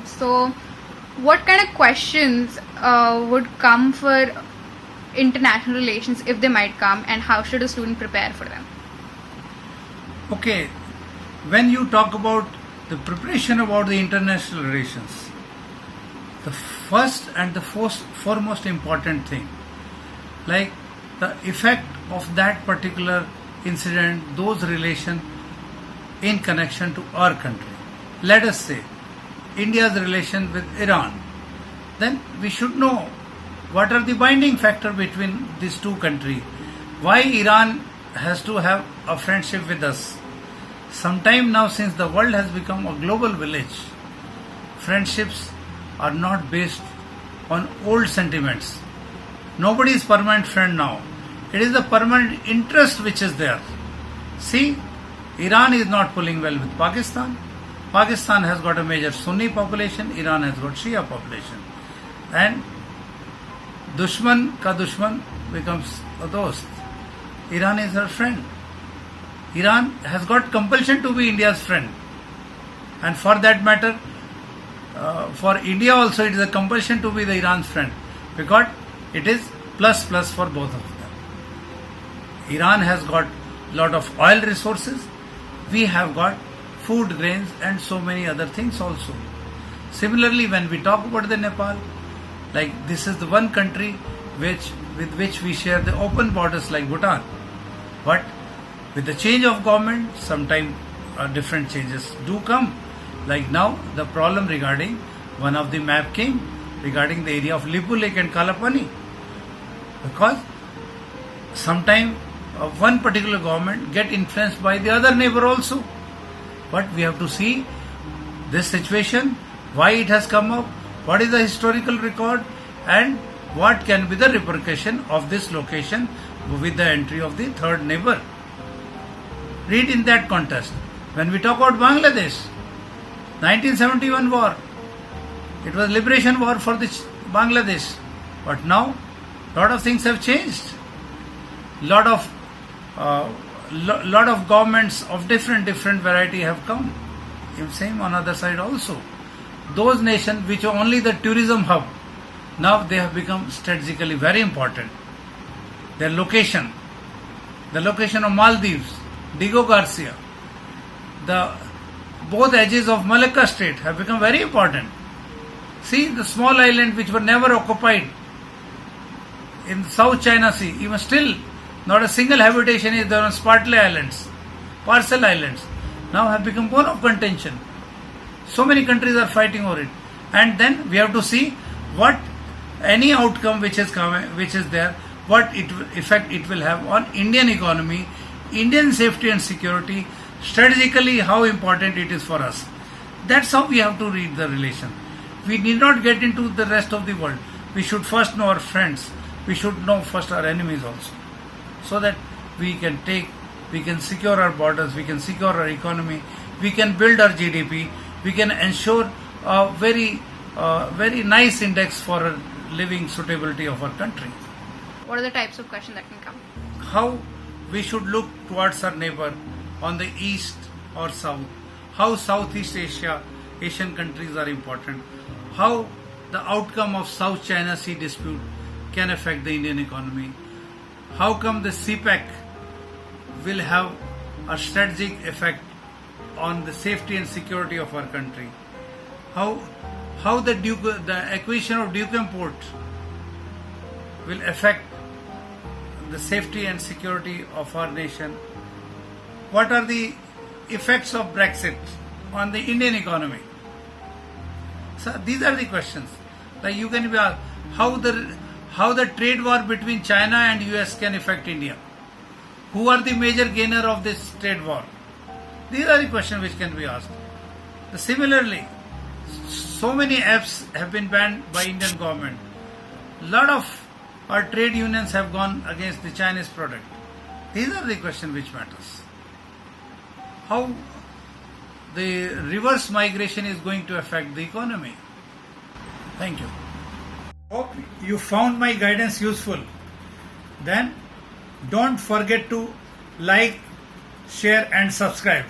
So, what kind of questions would come for international relations if they might come, and how should a student prepare for them? Okay, when you talk about the preparation about the international relations, the first and the foremost important thing, like the effect of that particular incident, those relations in connection to our country. Let us say India's relation with Iran, then we should know what are the binding factor between these two countries. Why Iran has to have a friendship with us. Sometime now, since the world has become a global village, friendships are not based on old sentiments. Nobody is permanent friend now. It is the permanent interest which is there. See, Iran is not pulling well with Pakistan. Pakistan has got a major Sunni population, Iran has got Shia population. And Dushman ka Dushman becomes a dost. Iran is her friend. Iran has got compulsion to be India's friend. And for that matter, for India also it is a compulsion to be the Iran's friend, because it is plus plus for both of them. Iran has got lot of oil resources. We have got food, grains and so many other things also. Similarly, when we talk about the Nepal, like this is the one country with which we share the open borders like Bhutan. But with the change of government, sometimes different changes do come. Like now, the problem regarding one of the map came regarding the area of Lipu Lake and Kalapani. Because sometime one particular government get influenced by the other neighbor also. But we have to see this situation, why it has come up, what is the historical record, and what can be the repercussion of this location with the entry of the third neighbor. Read in that context. When we talk about Bangladesh, 1971 war, it was liberation war for the Bangladesh. But now, lot of things have changed. Lot of governments of different variety have come. Same on other side also. Those nations which are only the tourism hub, now they have become strategically very important. Their location, the location of Maldives, Diego Garcia, the both edges of Malacca Strait have become very important. See, the small islands which were never occupied in South China Sea, even still not a single habitation is there on Spratly Islands, Parcel Islands, now have become bone of contention. So many countries are fighting over it. And then we have to see what any outcome which is there, what effect it will have on Indian economy, Indian safety and security, strategically how important it is for us. That's how we have to read the relation. We need not get into the rest of the world. We should first know our friends. We should know first our enemies also. So that we can secure our borders, we can secure our economy, we can build our GDP, we can ensure a very nice index for living suitability of our country. What are the types of questions that can come? How we should look towards our neighbor on the east or south, how Southeast Asian countries are important, how the outcome of South China Sea dispute can affect the Indian economy, how come the CPEC will have a strategic effect on the safety and security of our country, how the acquisition of Duquesne Port will affect the safety and security of our nation, what are the effects of Brexit on the Indian economy. So these are the questions. Like you can be asked how the trade war between China and US can affect India. Who are the major gainer of this trade war? These are the questions which can be asked. Similarly, so many apps have been banned by Indian government. A lot of our trade unions have gone against the Chinese product. These are the questions which matters. How the reverse migration is going to affect the economy. Thank you. Hope you found my guidance useful. Then don't forget to like, share and subscribe.